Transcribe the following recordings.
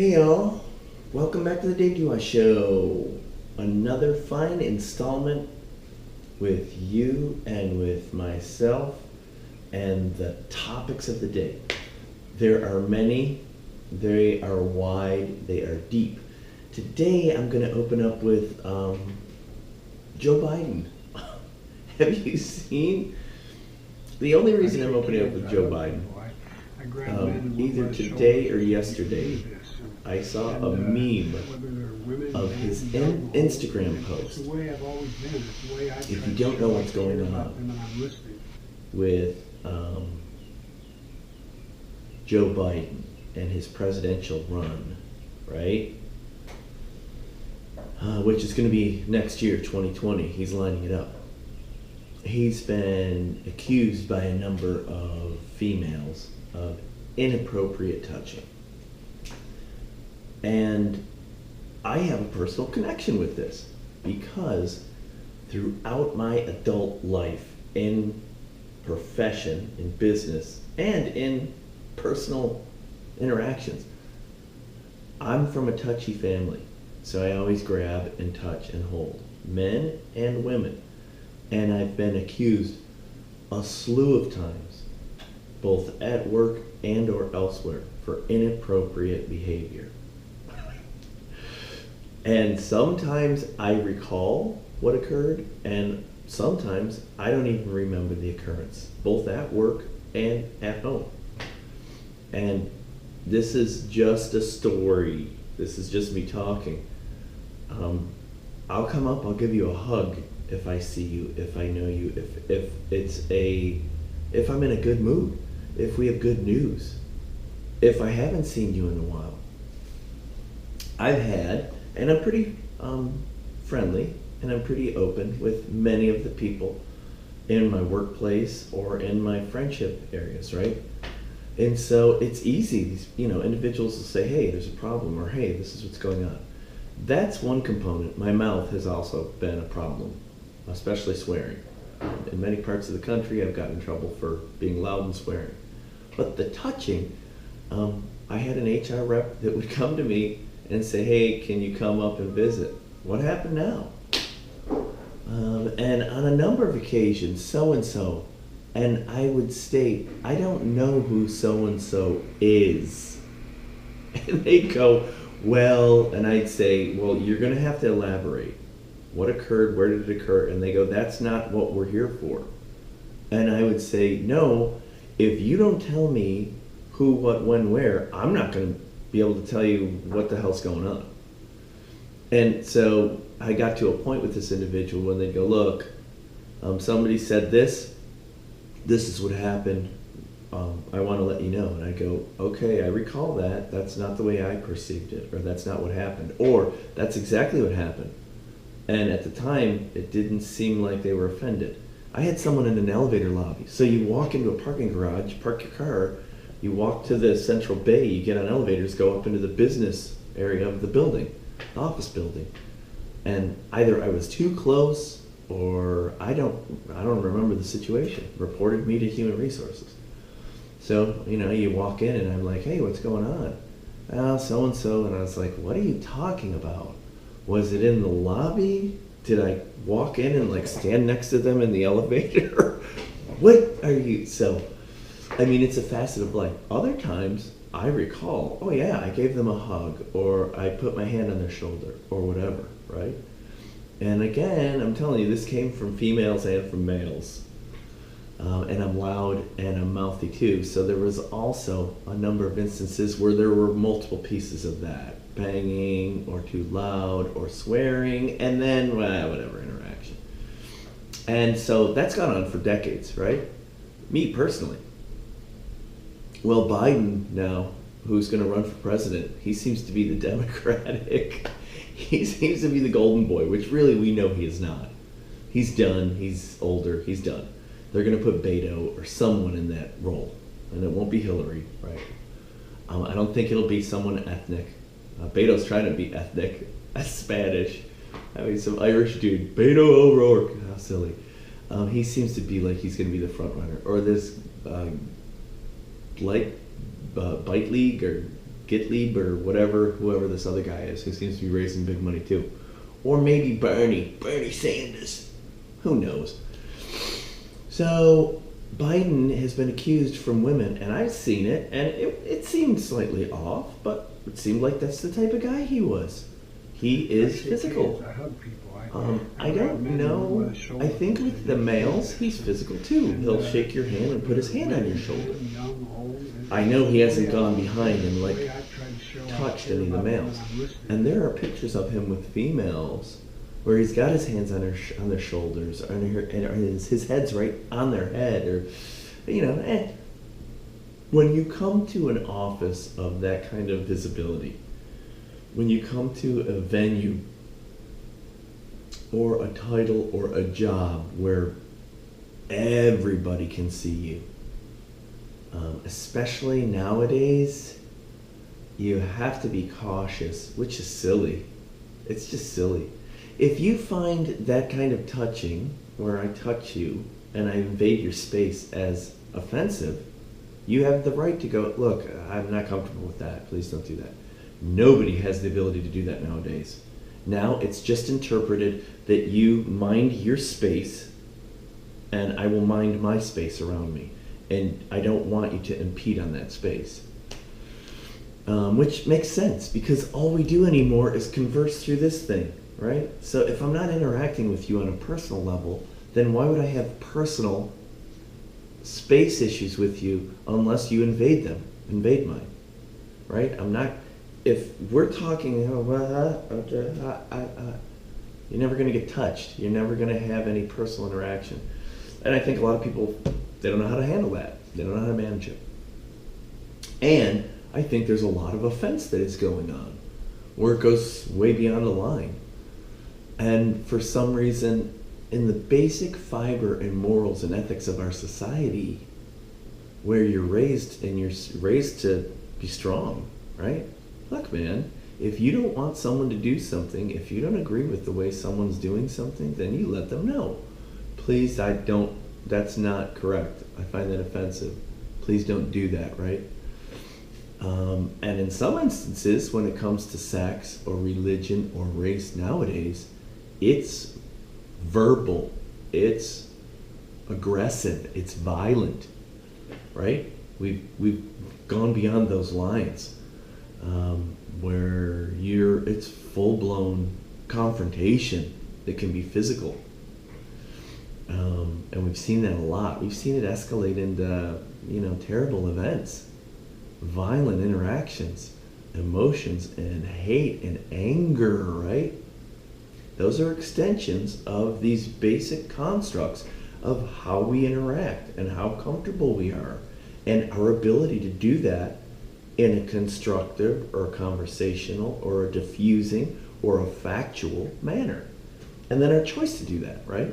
Hey y'all, welcome back to the Dave Dua Show. Another fine installment with you and with myself and the topics of the day. There are many, they are wide, they are deep. Today I'm going to open up with Joe Biden. Have you seen? The only reason I'm opening up with Joe Biden, either today or yesterday, I saw a meme of his Instagram post. If you don't know what's going on with Joe Biden and his presidential run, right? Which is going to be next year, 2020. He's lining it up. He's been accused by a number of females of inappropriate touching. And I have a personal connection with this because throughout my adult life, in profession, in business, and in personal interactions, I'm from a touchy family. So I always grab and touch and hold, men and women. And I've been accused a slew of times, both at work and or elsewhere, for inappropriate behavior. And sometimes I recall what occurred, and sometimes I don't even remember the occurrence, both at work and at home. And this is just a story. This is just me talking. I'll come up, I'll give you a hug if I see you, if I know you, if I'm in a good mood, if we have good news, if I haven't seen you in a while. I've had, and I'm pretty friendly, and I'm pretty open with many of the people in my workplace or in my friendship areas, right? And so it's easy, these, individuals will say, hey, there's a problem, or hey, this is what's going on. That's one component. My mouth has also been a problem, especially swearing. In many parts of the country, I've gotten in trouble for being loud and swearing. But the touching, I had an HR rep that would come to me and say, hey, can you come up and visit? What happened now? And on a number of occasions, so-and-so, and I would state, I don't know who so-and-so is. And they'd go, well, and I'd say, well, you're going to have to elaborate. What occurred? Where did it occur? And they go, that's not what we're here for. And I would say, no, if you don't tell me who, what, when, where, I'm not going to be able to tell you what the hell's going on. And so I got to a point with this individual when they'd go, look, somebody said this is what happened. I want to let you know. And I go, okay, I recall that. That's not the way I perceived it, or that's not what happened, or that's exactly what happened. And at the time, it didn't seem like they were offended. I had someone in an elevator lobby. So you walk into a parking garage, park your car, you walk to the central bay, you get on elevators, go up into the business area of the building, the office building. And either I was too close, or I don't remember the situation. Reported me to human resources. So, you walk in and I'm like, hey, what's going on? So-and-so. And I was like, what are you talking about? Was it in the lobby? Did I walk in and stand next to them in the elevator? What are you? So, it's a facet of life. Other times I recall, oh yeah, I gave them a hug, or I put my hand on their shoulder, or whatever, right? And again, I'm telling you, this came from females and from males. And I'm loud and I'm mouthy too. So there was also a number of instances where there were multiple pieces of that. Banging, or too loud, or swearing, and then, whatever, interaction. And so that's gone on for decades, right? Me personally. Well, Biden now, who's going to run for president, he seems to be the Democratic, he seems to be the golden boy, which really we know he is not. He's done, he's older, he's done. They're going to put Beto or someone in that role, and it won't be Hillary, right? I don't think it'll be someone ethnic. Beto's trying to be ethnic, Spanish. Some Irish dude, Beto O'Rourke, how silly. He seems to be like he's going to be the front runner. Or this Bite League or Gottlieb or whatever, whoever this other guy is, who seems to be raising big money too. Or maybe Bernie Sanders. Who knows? So Biden has been accused from women, and I've seen it, and it seemed slightly off, but it seemed like that's the type of guy he was. He is physical. I don't know. I think with the males, he's physical too. He'll shake your hand and put his hand on your shoulder. I know he hasn't gone behind and like touched any of the males. And there are pictures of him with females where he's got his hands on their shoulders, and his head's right on their head, or When you come to an office of that kind of visibility, when you come to a venue or a title or a job where everybody can see you, especially nowadays, you have to be cautious, which is silly. It's just silly. If you find that kind of touching, where I touch you and I invade your space, as offensive, you have the right to go, look, I'm not comfortable with that. Please don't do that. Nobody has the ability to do that nowadays. Now it's just interpreted that you mind your space and I will mind my space around me. And I don't want you to impede on that space. Which makes sense, because all we do anymore is converse through this thing, right? So if I'm not interacting with you on a personal level, then why would I have personal space issues with you unless you invade mine, right? If we're talking, you're never going to get touched. You're never going to have any personal interaction. And I think a lot of people, they don't know how to handle that. They don't know how to manage it. And I think there's a lot of offense that is going on, where it goes way beyond the line. And for some reason, in the basic fiber and morals and ethics of our society, where you're raised to be strong, right? Look, man, if you don't want someone to do something, if you don't agree with the way someone's doing something, then you let them know. Please, that's not correct. I find that offensive. Please don't do that, right? And in some instances, when it comes to sex or religion or race nowadays, it's verbal, it's aggressive, it's violent, right? We've gone beyond those lines, where it's full-blown confrontation that can be physical. And we've seen that a lot. We've seen it escalate into, terrible events, violent interactions, emotions, and hate and anger, right? Those are extensions of these basic constructs of how we interact and how comfortable we are, and our ability to do that in a constructive or a conversational or a diffusing or a factual manner. And then our choice to do that, right?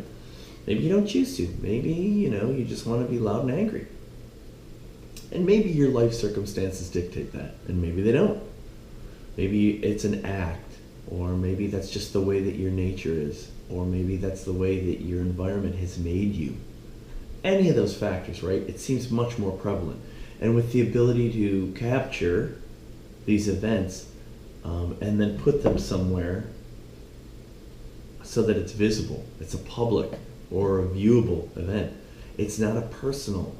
Maybe you don't choose to. Maybe, you just want to be loud and angry. And maybe your life circumstances dictate that, and maybe they don't. Maybe it's an act, or maybe that's just the way that your nature is, or maybe that's the way that your environment has made you. Any of those factors, right? It seems much more prevalent. And with the ability to capture these events and then put them somewhere so that it's visible, it's a public or a viewable event. It's not a personal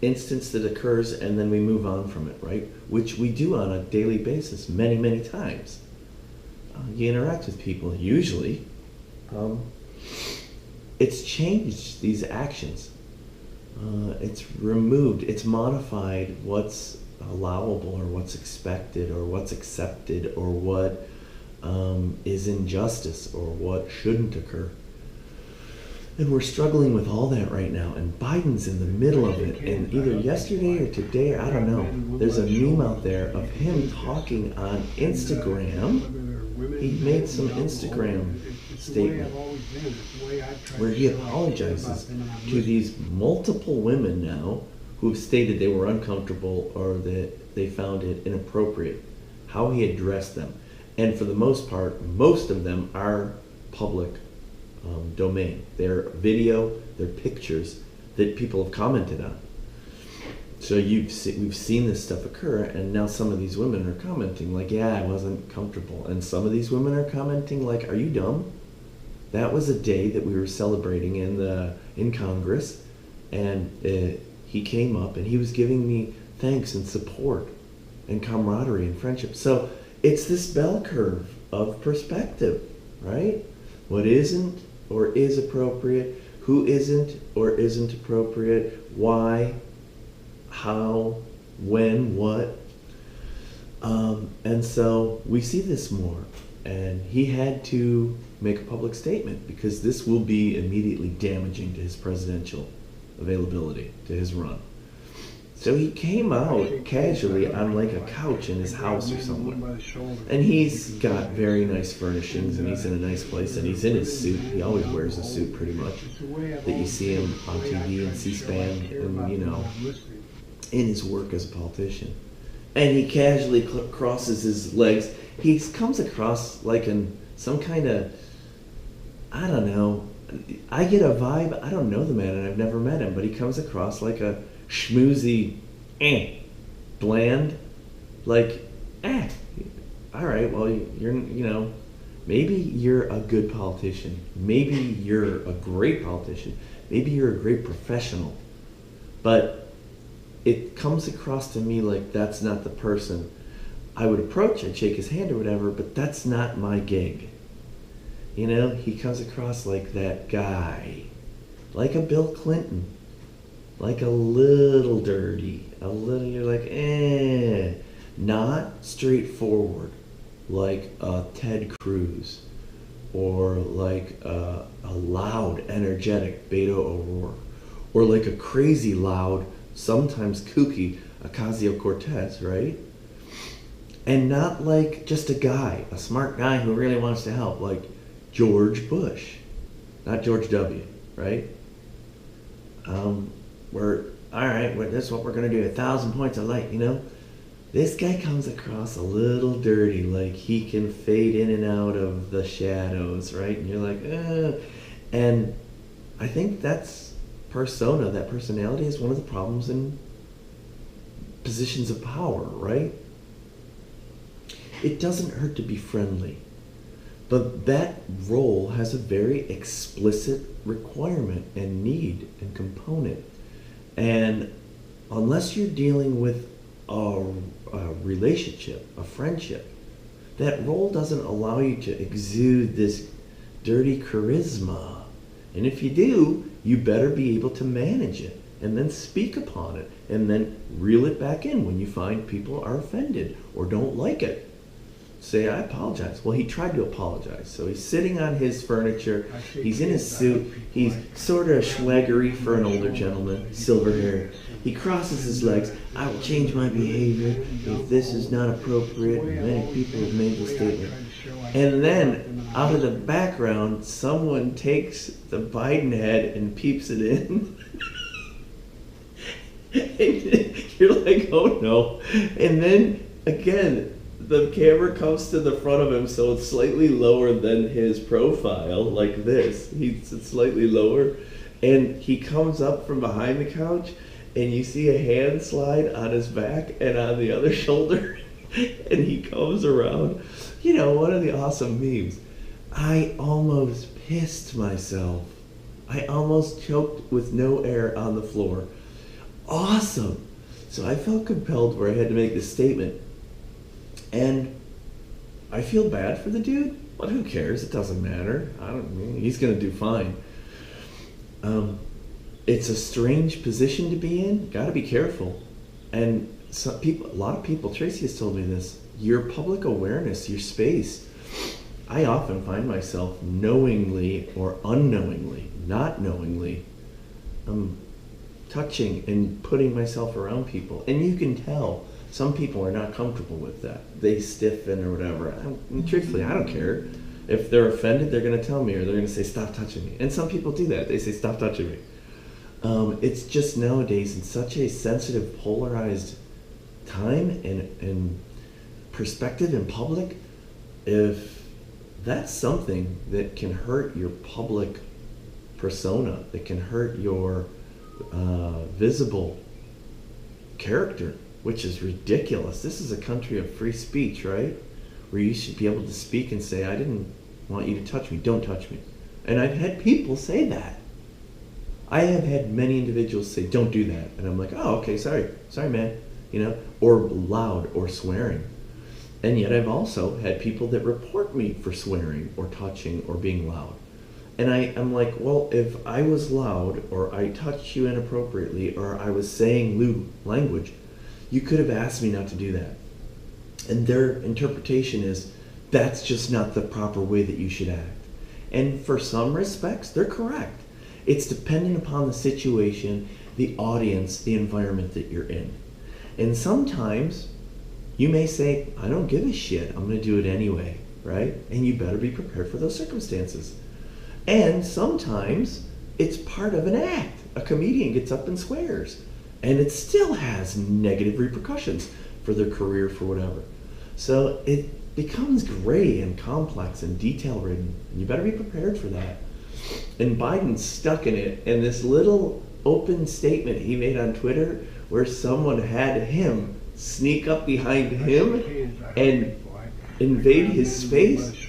instance that occurs and then we move on from it, right? Which we do on a daily basis, many, many times. You interact with people, usually. It's changed these actions. It's removed, it's modified what's allowable or what's expected or what's accepted or what is injustice or what shouldn't occur. And we're struggling with all that right now, and Biden's in the middle of it. And either yesterday or today, I don't know, there's a meme out there of him talking on Instagram. He made some Instagram statement where he apologizes to these multiple women now who have stated they were uncomfortable or that they found it inappropriate, how he addressed them. And for the most part, most of them are public domain. They're video, they're pictures that people have commented on. So we've seen this stuff occur, and now some of these women are commenting like, yeah, I wasn't comfortable. And some of these women are commenting like, are you dumb? That was a day that we were celebrating in Congress, and he came up and he was giving me thanks and support and camaraderie and friendship. So it's this bell curve of perspective, right? What isn't or is appropriate, who isn't or isn't appropriate, why, how, when, what. And so we see this more. And he had to make a public statement because this will be immediately damaging to his presidential availability, to his run. So he came out casually on like a couch in his house or somewhere. And he's got very nice furnishings, and he's in a nice place, and he's in his suit. He always wears a suit pretty much, that you see him on TV and C-SPAN and, in his work as a politician. And he casually crosses his legs. He comes across like some kind of, I don't know, I get a vibe, I don't know the man and I've never met him, but he comes across like a schmoozy, bland, like, all right, well, you're, maybe you're a good politician. Maybe you're a great politician. Maybe you're a great professional. But it comes across to me like that's not the person I would approach. I'd shake his hand or whatever, but that's not my gig. He comes across like that guy, like a Bill Clinton, like a little dirty, you're like, not straightforward, like a Ted Cruz, or like a loud, energetic Beto O'Rourke, or like a crazy loud, sometimes kooky Ocasio-Cortez, right? And not like just a guy, a smart guy who really wants to help, like George Bush, not George W., right? This is what we're going to do, 1,000 points of light, This guy comes across a little dirty, like he can fade in and out of the shadows, right? And you're like, And I think that's that personality is one of the problems in positions of power, right? It doesn't hurt to be friendly, but that role has a very explicit requirement and need and component. And unless you're dealing with a relationship, a friendship, that role doesn't allow you to exude this dirty charisma. And if you do, you better be able to manage it and then speak upon it and then reel it back in when you find people are offended or don't like it. Say, I apologize. Well, he tried to apologize. So he's sitting on his furniture. He's in his suit. He's sort of swaggery for an older gentleman, silver hair. He crosses his legs. I will change my behavior if this is not appropriate. And many people have made this statement. And then, out of the background, someone takes the Biden head and peeps it in. And you're like, oh no. And then, again, the camera comes to the front of him, so it's slightly lower than his profile, like this. It's slightly lower. And he comes up from behind the couch, and you see a hand slide on his back and on the other shoulder. And he comes around. One of the awesome memes. I almost pissed myself. I almost choked with no air on the floor. Awesome. So I felt compelled where I had to make this statement. And I feel bad for the dude, but who cares? It doesn't matter. He's going to do fine. It's a strange position to be in. Got to be careful. And a lot of people, Tracy has told me this, your public awareness, your space. I often find myself knowingly or unknowingly, not knowingly, touching and putting myself around people. And you can tell some people are not comfortable with that. They stiffen or whatever. Truthfully, I don't care. If they're offended, they're going to tell me, or they're going to say, stop touching me. And some people do that. They say, stop touching me. It's just nowadays in such a sensitive, polarized time and perspective in public, if that's something that can hurt your public persona, that can hurt your visible character, which is ridiculous. This is a country of free speech, right? Where you should be able to speak and say, I didn't want you to touch me, don't touch me. And I've had people say that. I have had many individuals say, don't do that. And I'm like, oh, okay, sorry, man, or loud or swearing. And yet I've also had people that report me for swearing or touching or being loud. And I'm like, well, if I was loud or I touched you inappropriately or I was saying lewd language, you could have asked me not to do that. And their interpretation is, that's just not the proper way that you should act. And for some respects, they're correct. It's dependent upon the situation, the audience, the environment that you're in. And sometimes you may say, I don't give a shit, I'm going to do it anyway, right? And you better be prepared for those circumstances. And sometimes it's part of an act. A comedian gets up and swears, and it still has negative repercussions for their career, for whatever. So it becomes gray and complex and detail-ridden, and you better be prepared for that. And Biden's stuck in it, and this little open statement he made on Twitter where someone had him sneak up behind him and invade his space.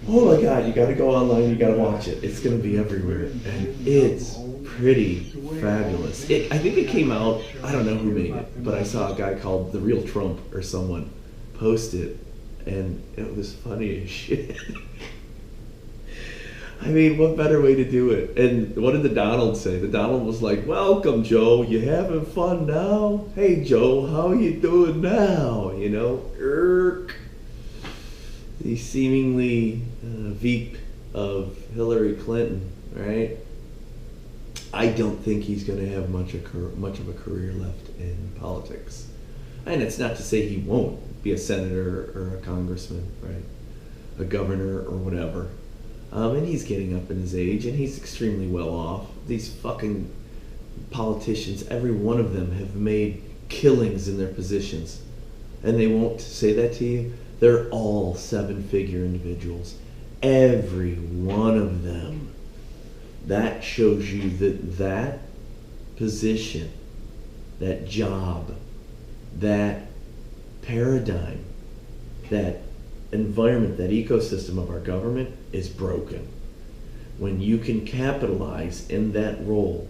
Oh my God, you gotta go online, you gotta watch it. It's gonna be everywhere, and it's pretty fabulous. I think it came out, I don't know who made it, but I saw a guy called The Real Trump or someone post it, and it was funny as shit. I mean, what better way to do it? And what did the Donald say? The Donald was like, welcome, Joe. You having fun now? Hey, Joe, how you doing now? The seemingly Veep of Hillary Clinton, right? I don't think he's going to have much of a career left in politics. And it's not to say he won't be a senator or a congressman, right? A governor or whatever. And he's getting up in his age, and he's extremely well off. These fucking politicians, every one of them have made killings in their positions. And they won't say that to you. They're all seven-figure individuals. Every one of them. That shows you that position, that job, that paradigm, that environment, that ecosystem of our government is broken. When you can capitalize in that role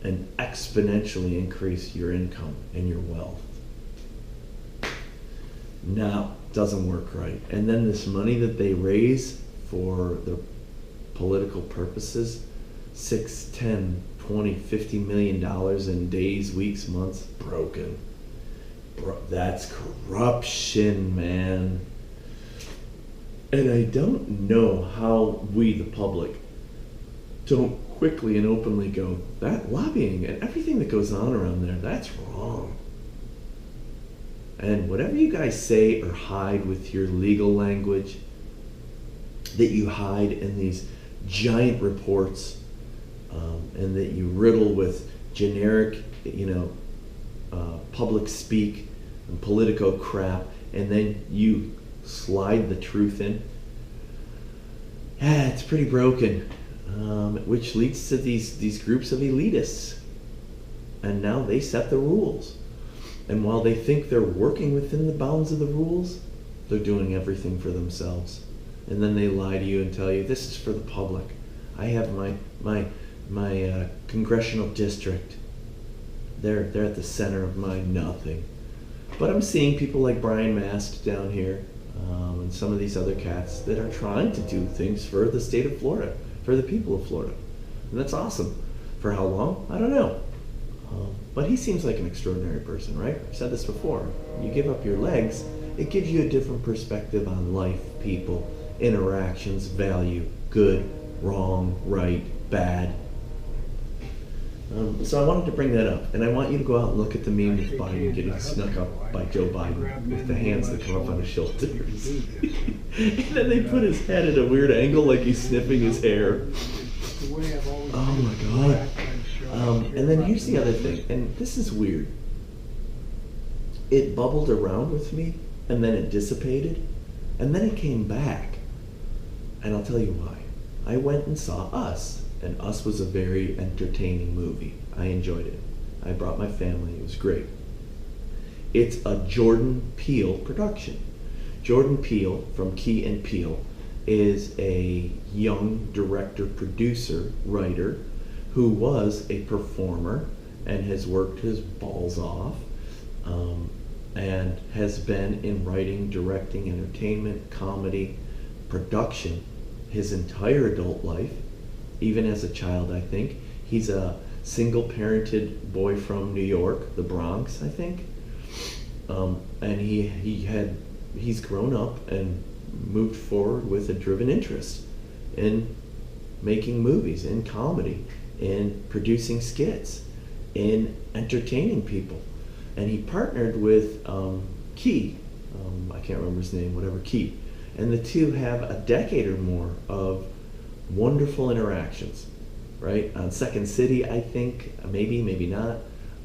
and exponentially increase your income and your wealth. Now, doesn't work right. And then this money that they raise for their political purposes, $6, $10, $20, $50 million in days, weeks, months, broken. That's corruption, man. And I don't know how we, the public, don't quickly and openly go, that lobbying and everything that goes on around there, that's wrong. And whatever you guys say or hide with your legal language, that you hide in these giant reports, and that you riddle with generic, public speak and politico crap, and then you slide the truth in. It's pretty broken, which leads to these groups of elitists. And now they set the rules. And while they think they're working within the bounds of the rules, they're doing everything for themselves. And then they lie to you and tell you, this is for the public. I have my congressional district. They're at the center of my nothing. But I'm seeing people like Brian Mast down here, and some of these other cats that are trying to do things for the state of Florida, for the people of Florida. And that's awesome. For how long? I don't know. But he seems like an extraordinary person, right? I've said this before. You give up your legs, it gives you a different perspective on life, people, interactions, value, good, wrong, right, bad. So I wanted to bring that up, and I want you to go out and look at the meme with Biden getting snuck up by Joe Biden with the hands that come up on his shoulders. And then they put his head at a weird angle like he's sniffing his hair. Oh my God. And then here's the other thing, and this is weird. It bubbled around with me, and then it dissipated, and then it came back. And I'll tell you why. I went and saw Us, and Us was a very entertaining movie. I enjoyed it. I brought my family. It was great. It's a Jordan Peele production. Jordan Peele from Key and Peele is a young director, producer, writer who was a performer and has worked his balls off, and has been in writing, directing, entertainment, comedy, production his entire adult life, even as a child, I think. He's a single parented boy from New York, the Bronx, I think. And he's grown up and moved forward with a driven interest in making movies, in comedy, in producing skits, in entertaining people. And he partnered with Key, I can't remember his name, whatever, Key. And the two have a decade or more of wonderful interactions, right? On Second City, I think, maybe not.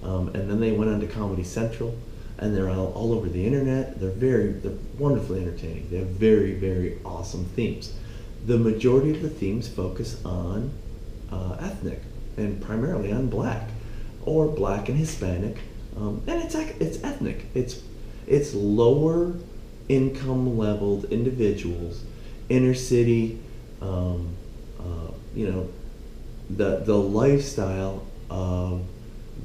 And then they went on to Comedy Central, and they're all over the internet. They're wonderfully entertaining. They have very, very awesome themes. The majority of the themes focus on ethnic, and primarily on black, or black and Hispanic, and it's ethnic. It's lower income leveled individuals, inner city, the lifestyle of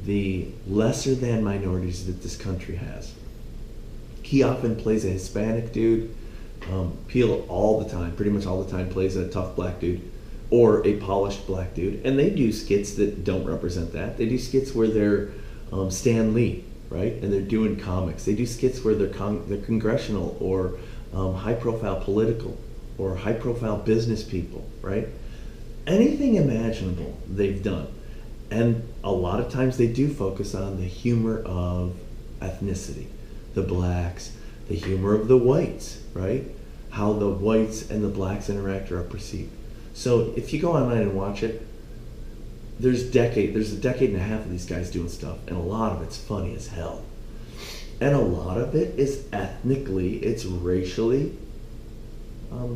the lesser than minorities that this country has. He often plays a Hispanic dude. Peele all the time, pretty much all the time, plays a tough black dude or a polished black dude. And they do skits that don't represent that. They do skits where they're Stan Lee, right? And they're doing comics. They do skits where they're congressional or high-profile political or high-profile business people, right? Anything imaginable they've done. And a lot of times they do focus on the humor of ethnicity, the blacks, the humor of the whites, right? How the whites and the blacks interact or are perceived. So if you go online and watch it, there's a decade and a half of these guys doing stuff, and a lot of it's funny as hell. And a lot of it is ethnically, it's racially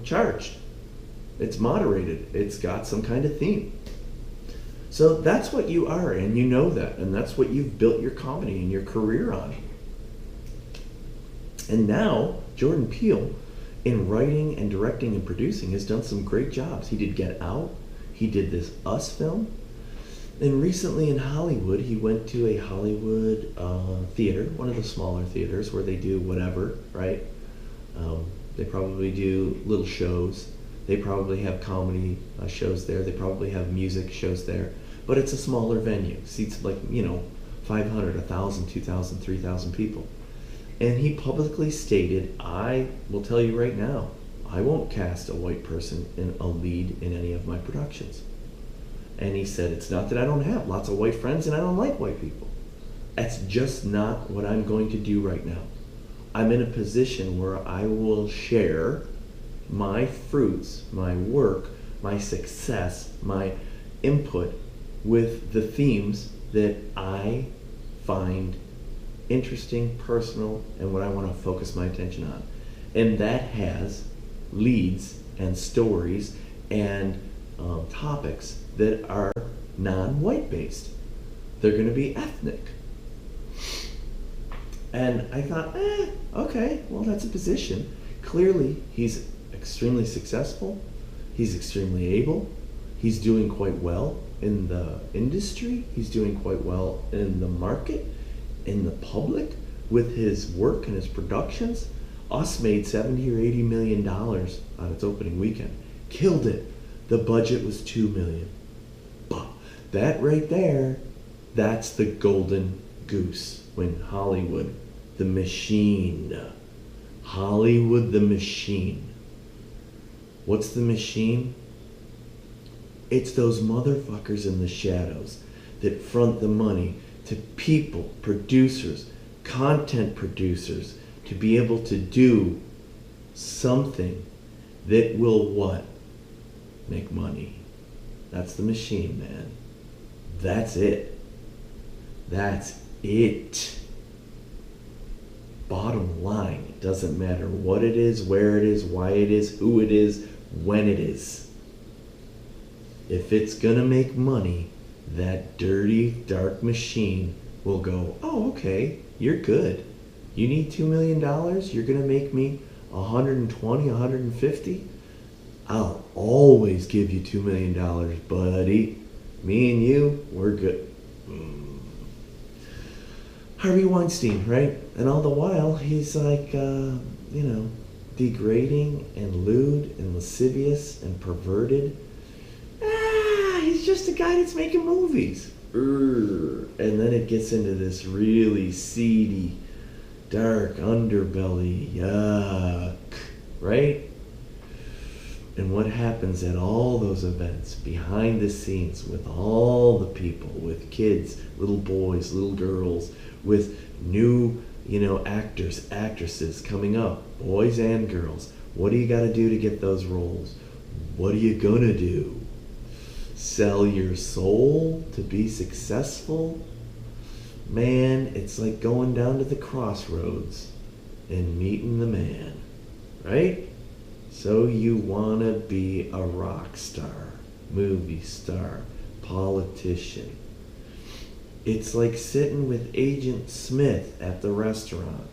charged. It's moderated. It's got some kind of theme. So that's what you are, and you know that, and that's what you've built your comedy and your career on. And now, Jordan Peele, in writing and directing and producing, has done some great jobs. He did Get Out, he did this Us film, and recently in Hollywood, he went to a Hollywood theater, one of the smaller theaters where they do whatever, right? They probably do little shows. They probably have comedy shows there. They probably have music shows there. But it's a smaller venue. Seats like, 500, 1,000, 2,000, 3,000 people. And he publicly stated, I will tell you right now, I won't cast a white person in a lead in any of my productions. And he said, it's not that I don't have lots of white friends and I don't like white people. That's just not what I'm going to do right now. I'm in a position where I will share my fruits, my work, my success, my input with the themes that I find interesting, personal, and what I want to focus my attention on. And that has leads and stories and topics that are non-white based. They're going to be ethnic. And I thought, okay, well, that's a position. Clearly, he's extremely successful. He's extremely able. He's doing quite well in the industry. He's doing quite well in the market, in the public, with his work and his productions. Us made $70 or $80 million on its opening weekend. Killed it. The budget was $2 million. But that right there, that's the golden goose. When Hollywood, the machine. Hollywood, the machine. What's the machine? It's those motherfuckers in the shadows that front the money to people, producers, content producers, to be able to do something that will what? Make money. That's the machine, man. That's it. That's it. Bottom line, it doesn't matter what it is, where it is, why it is, who it is, when it is. If it's gonna make money, that dirty, dark machine will go, oh, okay, you're good. You need $2 million? You're going to make me 120, 150? I'll always give you $2 million, buddy. Me and you, we're good. Harvey Weinstein, right? And all the while, he's like, degrading and lewd and lascivious and perverted. He's just a guy that's making movies. And then it gets into this really seedy, dark underbelly. Yuck. Right? And what happens at all those events, behind the scenes, with all the people, with kids, little boys, little girls, with new, actors, actresses coming up, boys and girls. What do you got to do to get those roles? What are you gonna do? Sell your soul to be successful? Man, it's like going down to the crossroads and meeting the man, right? So you want to be a rock star, movie star, politician. It's like sitting with Agent Smith at the restaurant.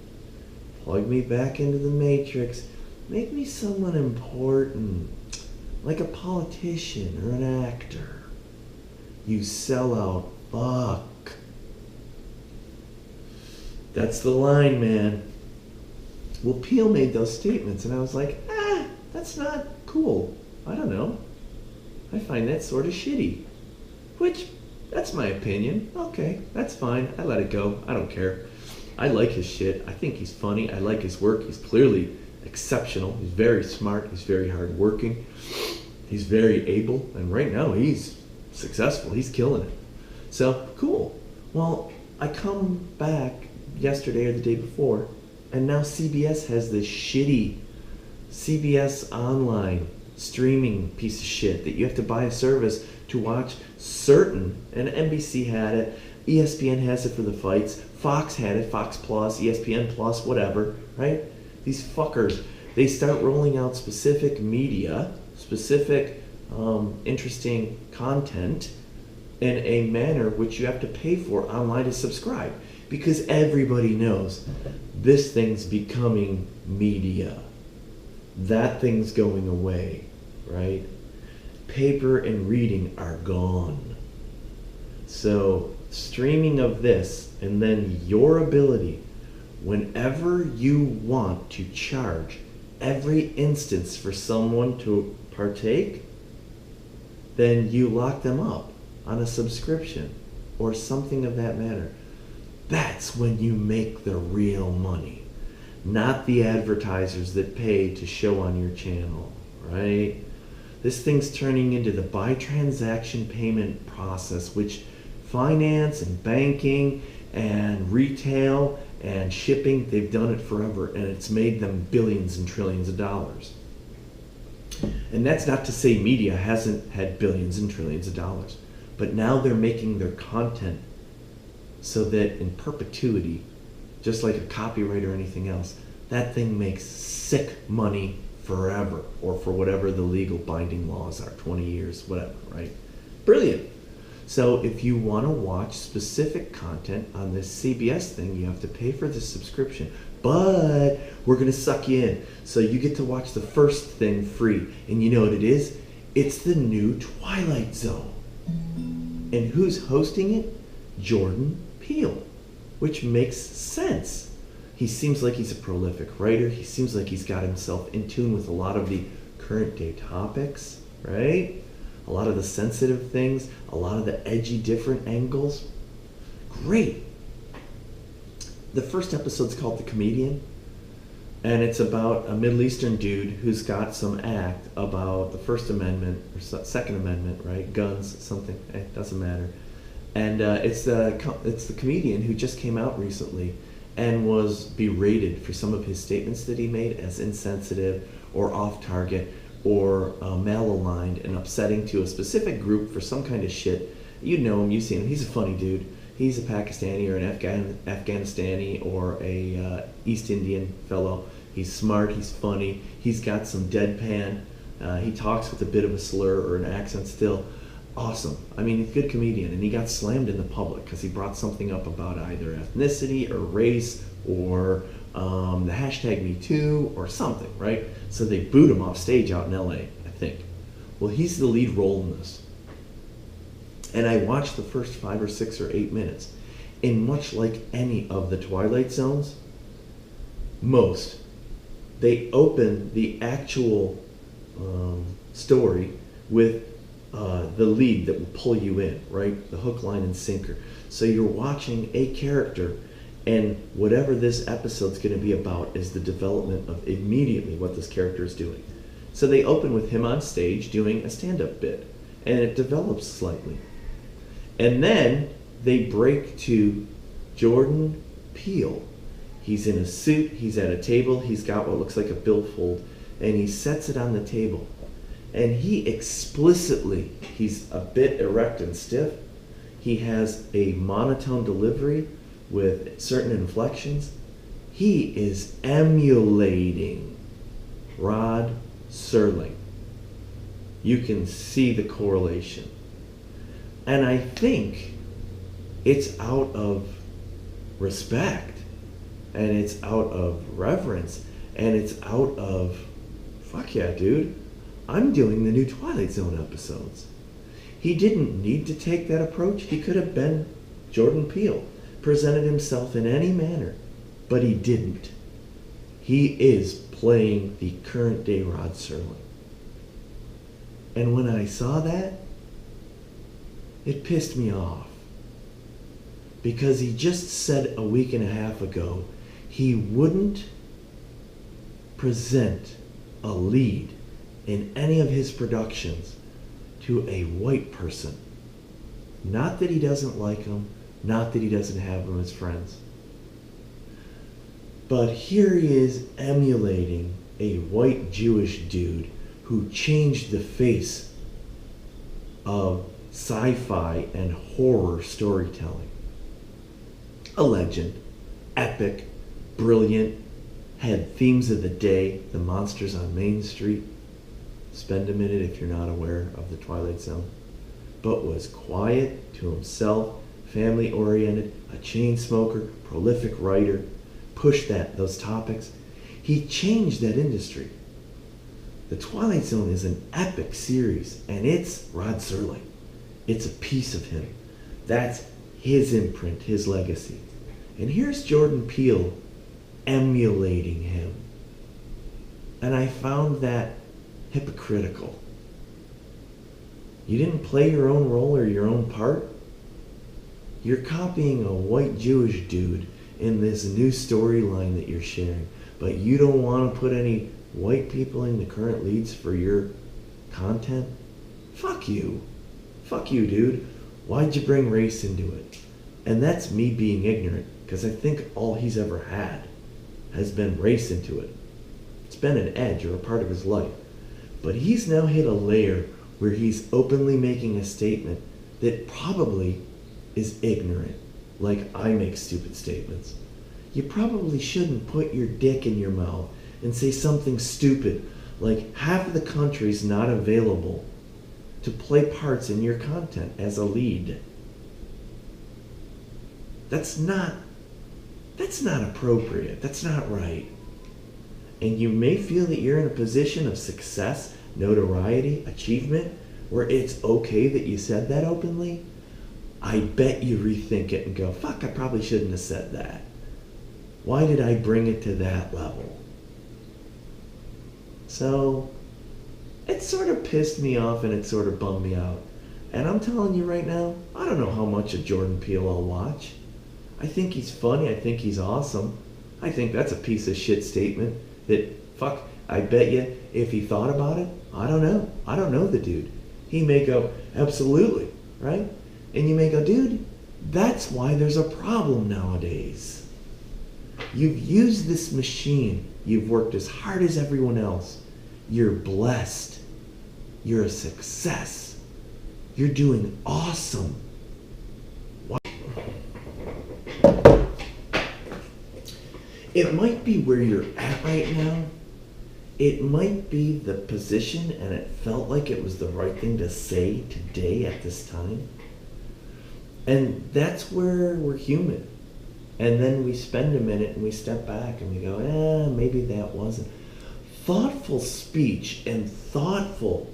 Plug me back into the matrix. Make me someone important, like a politician or an actor. You sellout fuck. That's the line, man. Well, Peele made those statements, and I was like, that's not cool. I don't know. I find that sort of shitty. Which, that's my opinion. Okay, that's fine. I let it go. I don't care. I like his shit. I think he's funny. I like his work. He's clearly exceptional. He's very smart. He's very hardworking. He's very able. And right now, he's successful. He's killing it. So, cool. Well, I come back yesterday or the day before, and now CBS has this shitty CBS online streaming piece of shit that you have to buy a service to watch certain, and NBC had it, ESPN has it for the fights, Fox had it, Fox Plus, ESPN Plus, whatever, right? These fuckers, they start rolling out specific media, specific interesting content in a manner which you have to pay for online to subscribe, because everybody knows this thing's becoming media. That thing's going away, right? Paper and reading are gone. So streaming of this, and then your ability, whenever you want to charge every instance for someone to partake, then you lock them up on a subscription or something of that manner. That's when you make the real money. Not the advertisers that pay to show on your channel, right? This thing's turning into the by transaction payment process, which finance and banking and retail and shipping, they've done it forever, and it's made them billions and trillions of dollars. And that's not to say media hasn't had billions and trillions of dollars, but now they're making their content so that in perpetuity, just like a copyright or anything else, that thing makes sick money forever, or for whatever the legal binding laws are, 20 years, whatever, right? Brilliant. So if you want to watch specific content on this CBS thing, you have to pay for the subscription. But we're going to suck you in. So you get to watch the first thing free. And you know what it is? It's the new Twilight Zone. And who's hosting it? Jordan Peele, which makes sense. He seems like he's a prolific writer. He seems like he's got himself in tune with a lot of the current day topics, right? A lot of the sensitive things, a lot of the edgy different angles. Great. The first episode's called The Comedian, and it's about a Middle Eastern dude who's got some act about the First Amendment, or Second Amendment, right? Guns, something, doesn't matter. And it's the comedian who just came out recently and was berated for some of his statements that he made as insensitive or off target or malaligned and upsetting to a specific group for some kind of shit. You know him, you've seen him, he's a funny dude. He's a Pakistani or an Afghanistani or a East Indian fellow. He's smart, he's funny, he's got some deadpan. He talks with a bit of a slur or an accent still. awesome. I mean, he's a good comedian, and he got slammed in the public because he brought something up about either ethnicity or race or the hashtag Me Too or something, right? So they boot him off stage out in LA, I think. Well, he's the lead role in this. And I watched the first 5 or 6 or 8 minutes. And much like any of the Twilight Zones, they open the actual story with the lead that will pull you in, right? The hook, line, and sinker. So you're watching a character, and whatever this episode's going to be about is the development of immediately what this character is doing. So they open with him on stage doing a stand-up bit, and it develops slightly. And then they break to Jordan Peele. He's in a suit, he's at a table, he's got what looks like a billfold, and he sets it on the table. And he explicitly, he's a bit erect and stiff. He has a monotone delivery with certain inflections. He is emulating Rod Serling. You can see the correlation. And I think it's out of respect, and it's out of reverence, and it's out of, fuck yeah, dude, I'm doing the new Twilight Zone episodes. He didn't need to take that approach. He could have been Jordan Peele, presented himself in any manner, but he didn't. He is playing the current day Rod Serling. And when I saw that, it pissed me off. Because he just said a week and a half ago he wouldn't present a lead in any of his productions to a white person. Not that he doesn't like them, not that he doesn't have them as friends. But here he is emulating a white Jewish dude who changed the face of sci-fi and horror storytelling. A legend, epic, brilliant, had themes of the day, the monsters on Main Street. Spend a minute if you're not aware of the Twilight Zone. But was quiet, to himself, family-oriented, a chain smoker, prolific writer, pushed those topics. He changed that industry. The Twilight Zone is an epic series, and it's Rod Serling. It's a piece of him. That's his imprint, his legacy. And here's Jordan Peele emulating him. And I found that hypocritical. You didn't play your own role or your own part. You're copying a white Jewish dude in this new storyline that you're sharing, but you don't want to put any white people in the current leads for your content? Fuck you. Fuck you, dude. Why'd you bring race into it? And that's me being ignorant, because I think all he's ever had has been race into it. It's been an edge or a part of his life. But he's now hit a layer where he's openly making a statement that probably is ignorant, like I make stupid statements. You probably shouldn't put your dick in your mouth and say something stupid like half of the country's not available to play parts in your content as a lead. That's not appropriate. That's not right. And you may feel that you're in a position of success, notoriety, achievement, where it's okay that you said that openly. I bet you rethink it and go, fuck, I probably shouldn't have said that. Why did I bring it to that level? So, it sort of pissed me off and it sort of bummed me out. And I'm telling you right now, I don't know how much of Jordan Peele I'll watch. I think he's funny, I think he's awesome. I think that's a piece of shit statement that, fuck, I bet you if he thought about it, I don't know. I don't know the dude. He may go, absolutely, right? And you may go, dude, that's why there's a problem nowadays. You've used this machine. You've worked as hard as everyone else. You're blessed. You're a success. You're doing awesome. It might be where you're at right now. It might be the position and it felt like it was the right thing to say today at this time. And that's where we're human. And then we spend a minute and we step back and we go, maybe that wasn't. Thoughtful speech and thoughtful,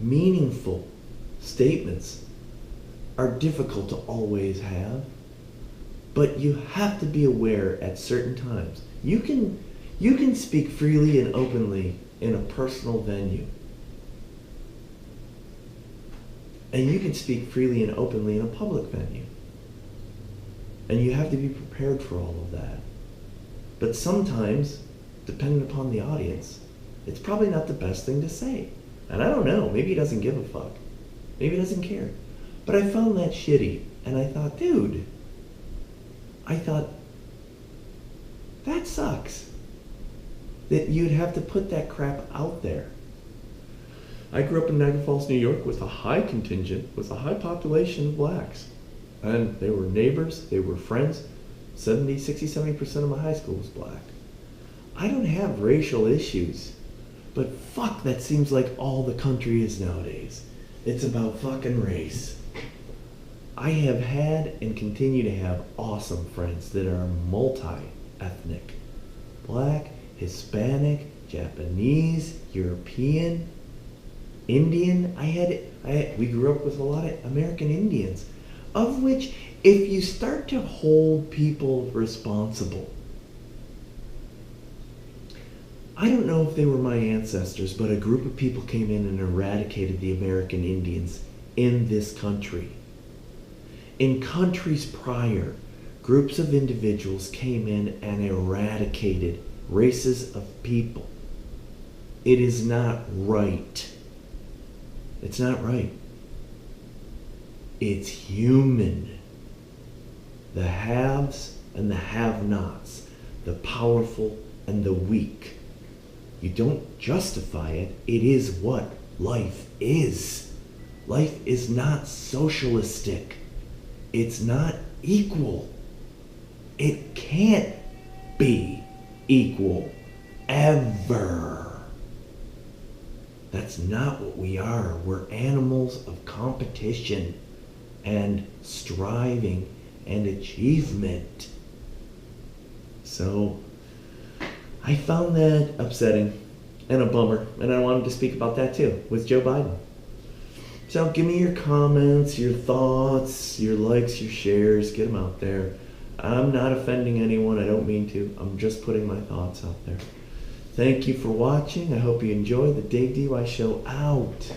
meaningful statements are difficult to always have, but you have to be aware at certain times. You can speak freely and openly in a personal venue. And you can speak freely and openly in a public venue. And you have to be prepared for all of that. But sometimes, depending upon the audience, it's probably not the best thing to say. And I don't know, maybe he doesn't give a fuck. Maybe he doesn't care. But I found that shitty. And I thought, that sucks. That you'd have to put that crap out there. I grew up in Niagara Falls, New York with a high contingent, with a high population of blacks. And they were neighbors, they were friends. 70% of my high school was black. I don't have racial issues, but fuck, that seems like all the country is nowadays. It's about fucking race. I have had and continue to have awesome friends that are multi-ethnic. Black, Hispanic, Japanese, European, Indian. We grew up with a lot of American Indians, of which, if you start to hold people responsible, I don't know if they were my ancestors, but a group of people came in and eradicated the American Indians in this country. In countries prior, groups of individuals came in and eradicated races of people. It is not right. It's not right. It's human. The haves and the have-nots, the powerful and the weak. You don't justify it. It is what life is. Life is not socialistic. It's not equal. It can't be equal ever. That's not what we are. We're animals of competition and striving and achievement. So I found that upsetting and a bummer, and I wanted to speak about that too with Joe Biden. So give me your comments, your thoughts, your likes, your shares, get them out there. I'm not offending anyone, I don't mean to. I'm just putting my thoughts out there. Thank you for watching. I hope you enjoy the Dave DY Show out.